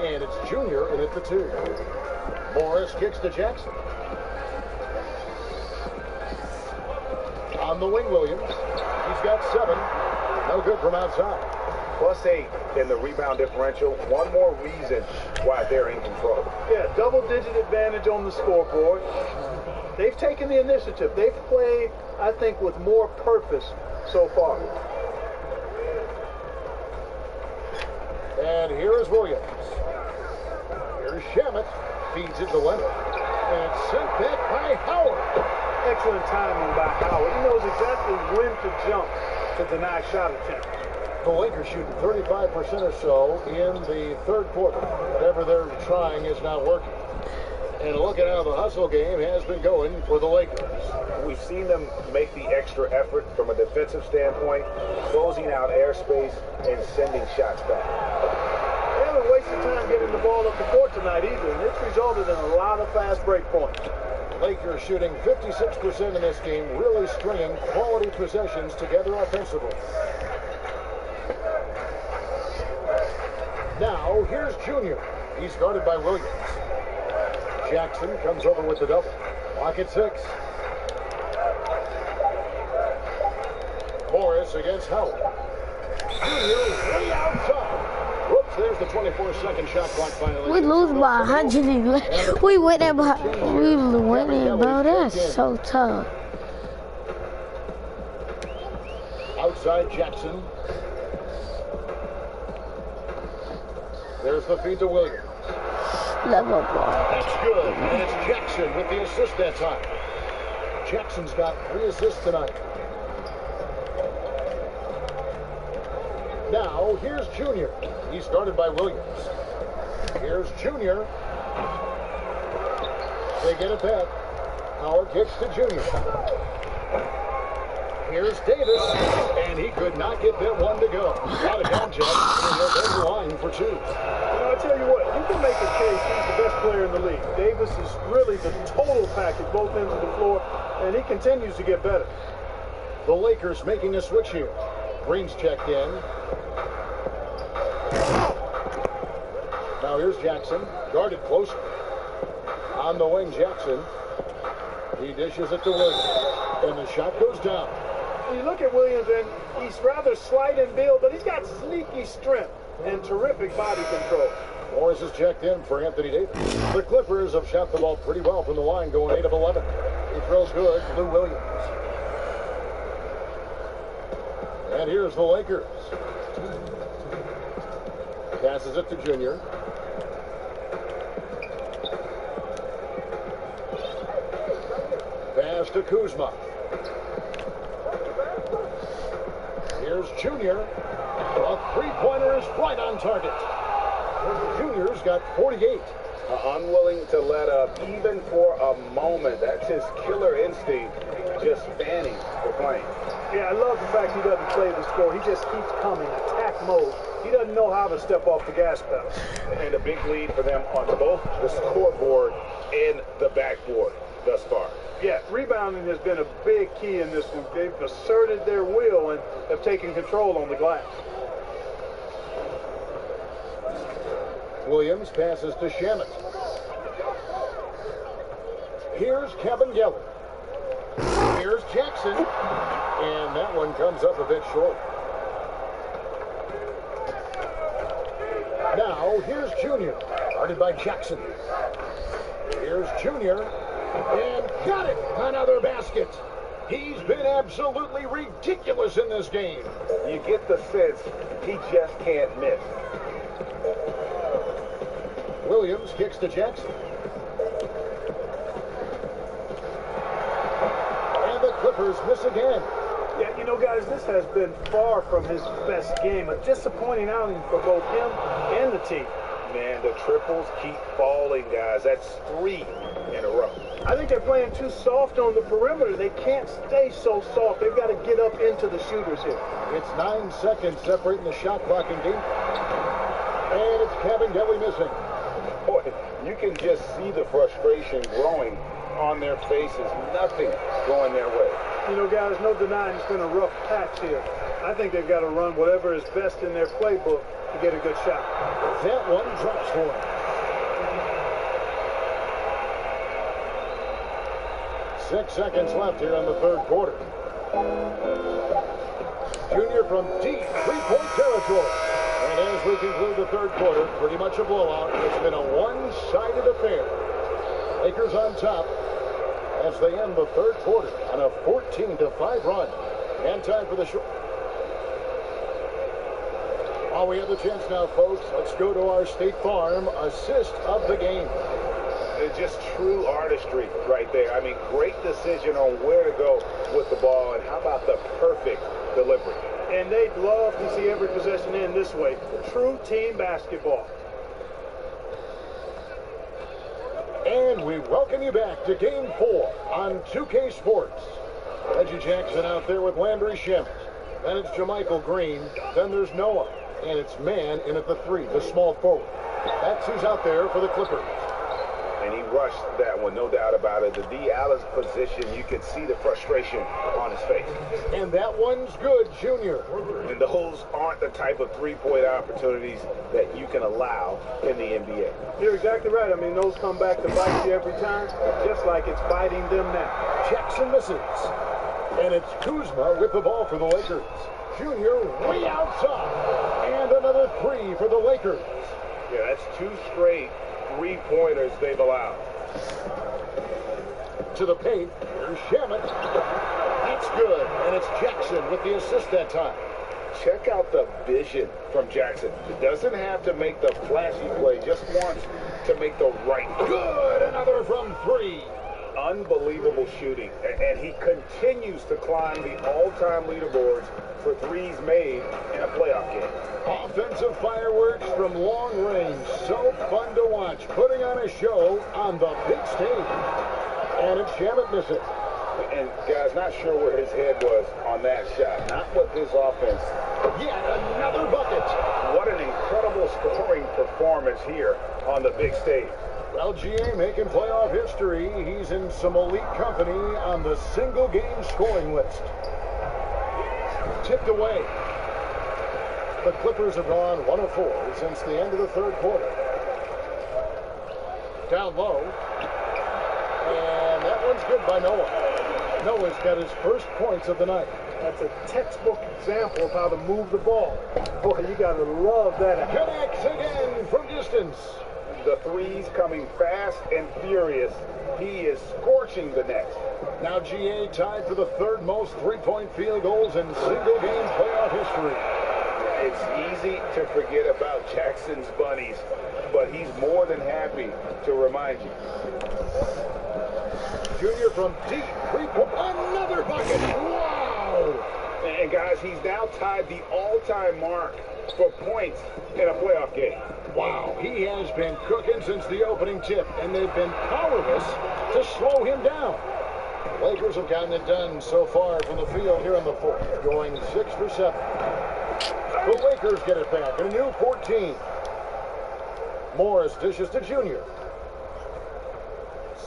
And it's Junior in at the 2. Morris kicks to Jackson. On the wing, Williams. He's got 7. No good from outside. +8 in the rebound differential. One more reason why they're in control. Yeah, double-digit advantage on the scoreboard. They've taken the initiative. They've played, I think, with more purpose so far. And here is Williams. Here's Shamet. Feeds it to Leonard. And it's sent back by Howard. Excellent timing by Howard. He knows exactly when to jump to deny shot attempt. The Lakers shooting 35% or so in the third quarter. Whatever they're trying is not working. And look at how the hustle game has been going for the Lakers. We've seen them make the extra effort from a defensive standpoint, closing out airspace and sending shots back. They haven't wasted time getting the ball up the court tonight either, and it's resulted in a lot of fast break points. Lakers shooting 56% in this game, really stringing quality possessions together offensively. Now, here's Junior. He's guarded by Williams. Jackson comes over with the double. Lock at 6. Morris against Howard. Junior way outside. Whoops, there's the 24-second shot clock finally. We lose by 111. We win it by, we winning, bro. That's so tough. Outside Jackson. There's the feed to Williams. Level ball. That's good. And it's Jackson with the assist that time. Jackson's got 3 assists tonight. Now, here's Junior. He's guarded by Williams. Here's Junior. They get it back. Howard kicks to Junior. Here's Davis, and he could not get that one to go. Out of contact, and he'll go to the line for 2. You know, I tell you what, you can make a case he's the best player in the league. Davis is really the total package, both ends of the floor, and he continues to get better. The Lakers making a switch here. Green's checked in. Now here's Jackson, guarded closer. On the wing, Jackson. He dishes it to Williams, and the shot goes down. You look at Williams, and he's rather slight in build, but he's got sneaky strength and terrific body control. Morris is checked in for Anthony Davis. The Clippers have shot the ball pretty well from the line, going 8 of 11. He throws good, Lou Williams. And here's the Lakers. Passes it to Junior. Pass to Kuzma. Here's Junior. A three-pointer is right on target. Junior's got 48. Unwilling to let up even for a moment. That's his killer instinct, just fanning for playing. Yeah, I love the fact he doesn't play the score. He just keeps coming, attack mode. He doesn't know how to step off the gas pedal. And a big lead for them on both the scoreboard and the backboard thus far. Yeah, rebounding has been a big key in this one. They've asserted their will and have taken control on the glass. Williams passes to Shamet. Here's Cabangeli. Here's Jackson. And that one comes up a bit short. Now, here's Junior, guarded by Jackson. Here's Junior, and got it! Another basket. He's been absolutely ridiculous in this game. You get the sense he just can't miss. Williams kicks to Jackson. And the Clippers miss again. Yeah, you know, guys, this has been far from his best game. A disappointing outing for both him and the team. Man, the triples keep falling, guys. That's 3 in a row. I think they're playing too soft on the perimeter. They can't stay so soft. They've got to get up into the shooters here. It's 9 seconds separating the shot clock and game. And it's Cabangeli missing. Boy, you can just see the frustration growing on their faces. Nothing going their way. You know, guys, no denying it's been a rough patch here. I think they've got to run whatever is best in their playbook to get a good shot. That one drops for him. 6 seconds left here in the third quarter. Junior from deep three-point territory. And as we conclude the third quarter, pretty much a blowout. It's been a one-sided affair. Lakers on top as they end the third quarter on a 14-5 run. And time for the short. While we have the chance now, folks, let's go to our State Farm assist of the game. It's just true artistry right there. I mean, great decision on where to go with the ball, and how about the perfect delivery? And they'd love to see every possession end this way. True team basketball. And we welcome you back to Game 4 on 2K Sports. Reggie Jackson out there with Landry Shamet. Then it's Jermichael Green. Then there's Noah. And it's man in at the 3, the small forward. That's who's out there for the Clippers. And he rushed that one, no doubt about it. The D. Allen's position, you can see the frustration on his face. And that one's good, Junior. And those aren't the type of three-point opportunities that you can allow in the NBA. You're exactly right. I mean, those come back to bite you every time, just like it's biting them now. Jackson misses. And it's Kuzma with the ball for the Lakers. Junior way outside. And another 3 for the Lakers. Yeah, that's 2 straight three-pointers they've allowed. To the paint, here's Shamet. That's good, and it's Jackson with the assist that time. Check out the vision from Jackson. It doesn't have to make the flashy play, just wants to make the right. Good, another from 3. Unbelievable shooting, and he continues to climb the all-time leaderboards for threes made in a playoff game. Offensive fireworks from long range. So fun to watch. Putting on a show on the big stage. And it's Shamet misses. And guys, not sure where his head was on that shot. Not with his offense. Yet another bucket. What an incredible scoring performance here on the big stage. Well, GA making playoff history. He's in some elite company on the single-game scoring list. Tipped away. The Clippers have gone 1 of 4 since the end of the third quarter. Down low. And that one's good by Noah. Noah's got his first points of the night. That's a textbook example of how to move the ball. Boy, you got to love that. Connects again from distance. The threes coming fast and furious. He is scorching the net. Now GA tied for the 3rd most three-point field goals in single-game playoff history. It's easy to forget about Jackson's bunnies, but he's more than happy to remind you. Junior from deep, 3-point, another bucket. Wow! And guys, he's now tied the all-time mark for points in a playoff game. Wow, he has been cooking since the opening tip, and they've been powerless to slow him down. The Lakers have gotten it done so far from the field here in the 4th, going 6 for 7. The Lakers get it back in a new 14. Morris dishes to Junior.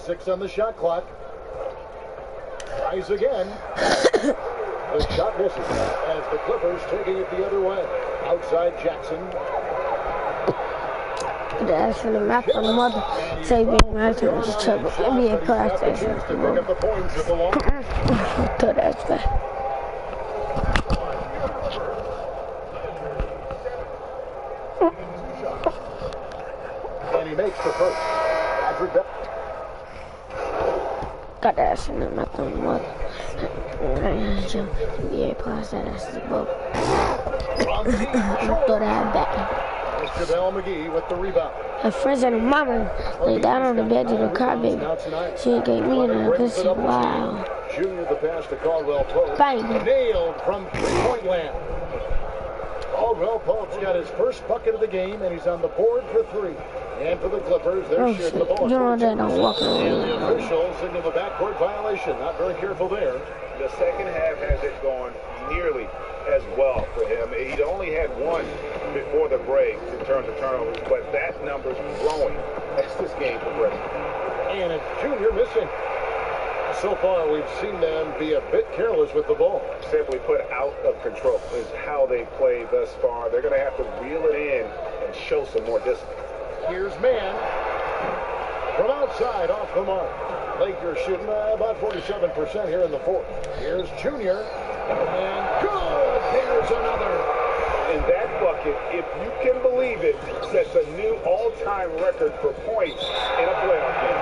6 on the shot clock. Tries again. The shot misses as the Clippers taking it the other way. Outside Jackson. That's for the map on the mother. Saving matches to NBA practice. So that's that. And he makes the first. Got that ass in the mouth on the mother. NBA class, that ass is a boat. Throw that back. It's JaVale McGee with the rebound. Her friends and her mama lay down on the bed to the crybaby. She gave me an episode. Wow. Junior the pass to Caldwell Pope. Bang. Nailed from 3-point land. Caldwell Pope's got his first bucket of the game, and he's on the board for 3. And for the Clippers, they're shooting the ball. You know they don't walk And the around. official signaled a backcourt violation. Not very careful there. The second half has it going nearly as well for him. He'd only had 1 before the break in terms of turnovers, but that number's growing as this game progresses. And it's Junior missing. So far, we've seen them be a bit careless with the ball. Simply put, out of control is how they played thus far. They're going to have to reel it in and show some more discipline. Here's man from outside off the mark. Lakers shooting about 47% here in the 4th. Here's Junior. And good! There's another. And that bucket, if you can believe it, sets a new all-time record for points in a playoff game.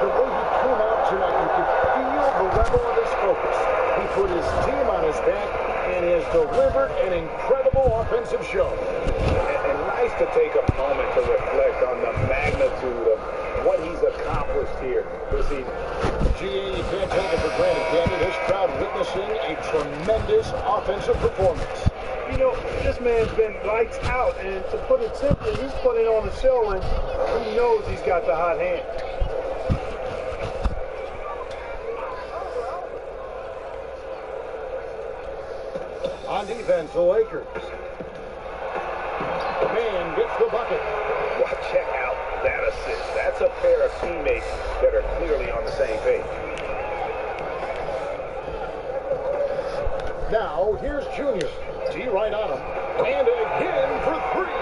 The way he came out tonight, you could feel the level of his focus. He put his team on his back and has delivered an incredible offensive show. And nice to take a moment to reflect on the magnitude of what he's accomplished here this evening. GA, you can't take it for granted, can you? This crowd witnessing a tremendous offensive performance. You know, this man's been lights out, and to put it simply, he's putting on a show, and he knows he's got the hot hand. On defense, the Lakers. Man gets the bucket. Well, check out that assist. That's a pair of teammates that are clearly on the same page. Now, here's Junior. T right on him. And again for three.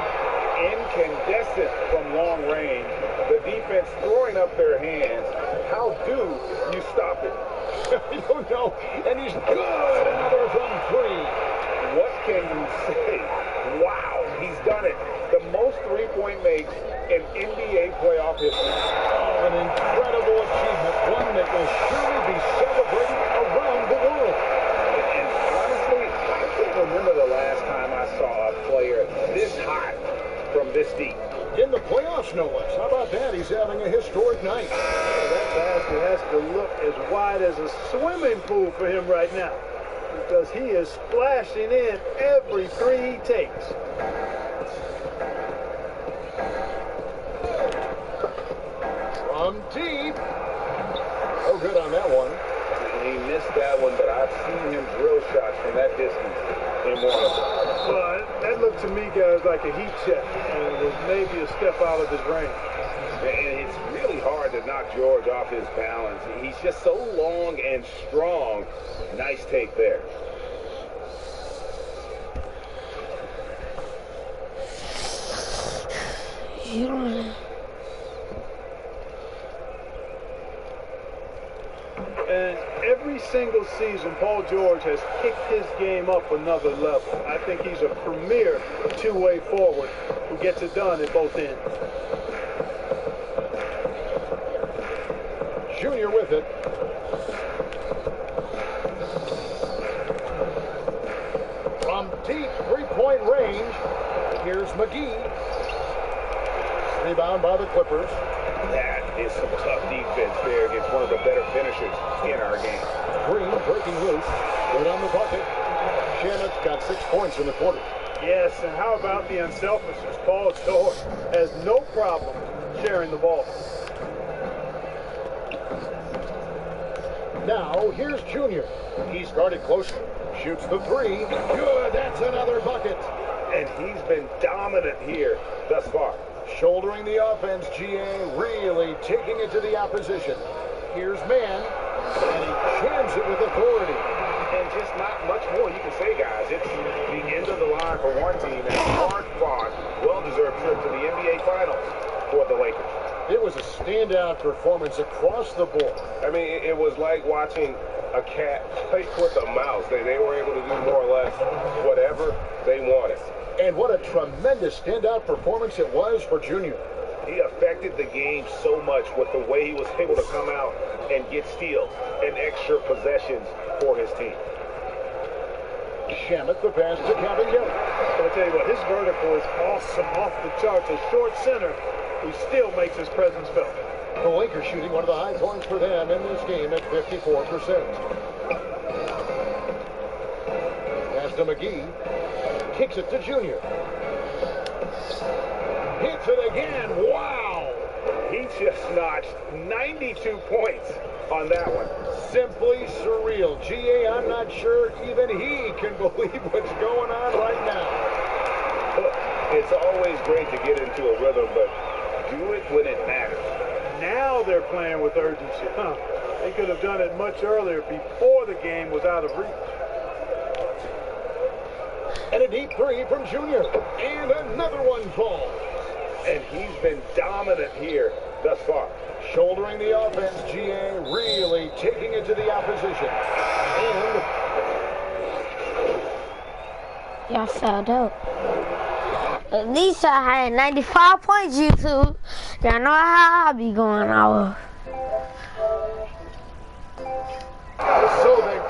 Incandescent from long range. The defense throwing up their hands. How do you stop it? I don't know. And he's good. Another from three. What can you say? Wow, he's done it. The most three-point makes in NBA playoff history. Oh, an incredible achievement. One that will surely be celebrated around the world. And honestly, I can't remember the last time I saw a player this hot from this deep. In the playoffs, no less. How about that? He's having a historic night. That basket has to look as wide as a swimming pool for him right now, because he is splashing in every three he takes. From deep. Oh, good on that one. He missed that one, but I've seen him drill shots from that distance in one of them. Well, that looked to me, guys, like a heat check, and it was maybe a step out of his range. And it's really hard to knock George off his balance. He's just so long and strong. Nice take there. And every single season, Paul George has kicked his game up another level. I think he's a premier two-way forward who gets it done at both ends. Junior with it. From deep three-point range, here's McGee. Rebound by the Clippers. That is some tough defense there against one of the better finishers in our game. Green breaking loose. Good on the bucket. Shamit's got 6 points in the quarter. Yes, and how about the unselfishness? Paul George has no problem sharing the ball. Now, here's Junior. He's guarded closely. Shoots the three. Good, that's another bucket. And he's been dominant here thus far. Shouldering the offense, GA really taking it to the opposition. Here's Man, and he jams it with authority. And just not much more you can say, guys. It's the end of the line for one team, and a hard-fought, well-deserved trip to the NBA Finals for the Lakers. It was a standout performance across the board. I mean, it was like watching a cat play with a mouse. They were able to do more or less whatever they wanted. And what a tremendous standout performance it was for Junior. He affected the game so much with the way he was able to come out and get steals and extra possessions for his team. Shamet the pass to Cavalier. I'll tell you what, his vertical is awesome, off the charts. A short center who still makes his presence felt. The Lakers shooting one of the high points for them in this game at 54%. Pass to McGee. Kicks it to Junior. Hits it again. Wow! He just notched 92 points on that one. Simply surreal. GA, I'm not sure even he can believe what's going on right now. Look, it's always great to get into a rhythm, but do it when it matters. Now they're playing with urgency. They could have done it much earlier, before the game was out of reach. And a deep three from Junior. And another one falls. And he's been dominant here thus far. Shouldering the offense, GA really taking it to the opposition. And y'all fouled out. At least I had 95 points, YouTube. Y'all know how I be going out. so they...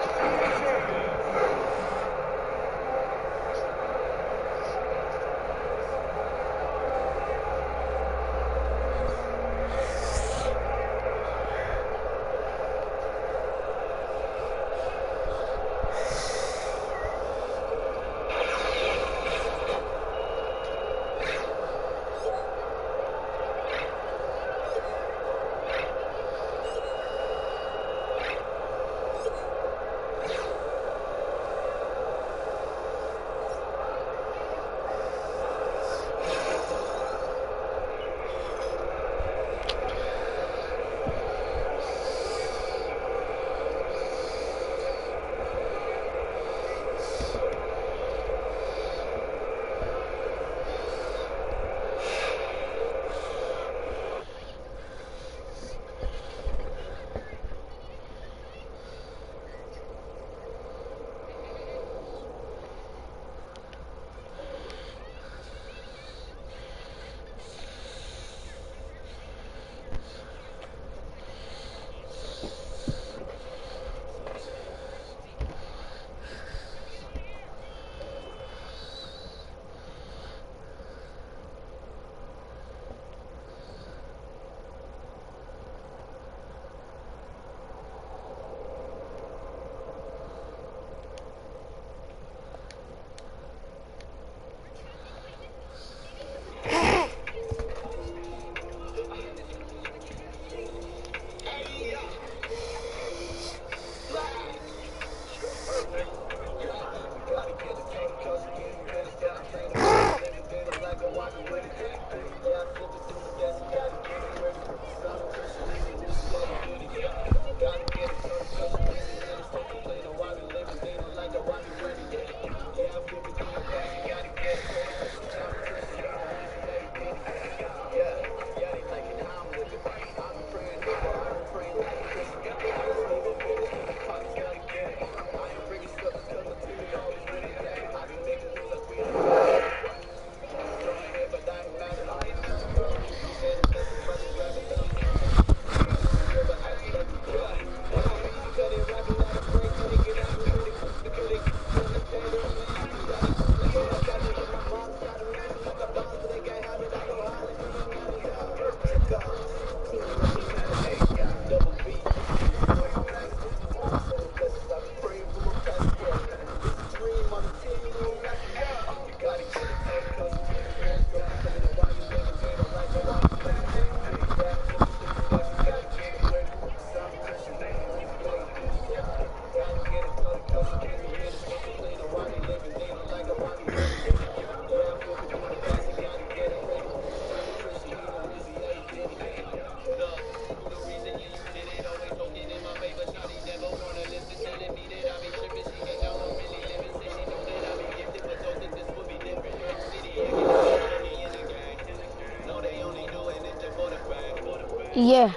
Yeah.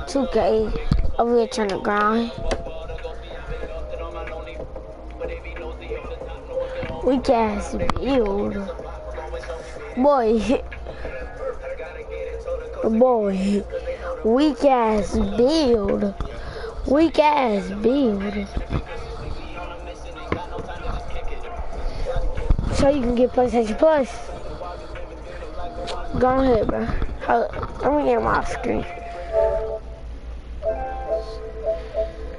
2K over here trying to grind. Weak ass build. Boy. Boy. Weak ass build. Weak ass build. So you can get PlayStation Plus. Go ahead, bro. Let me get my screen.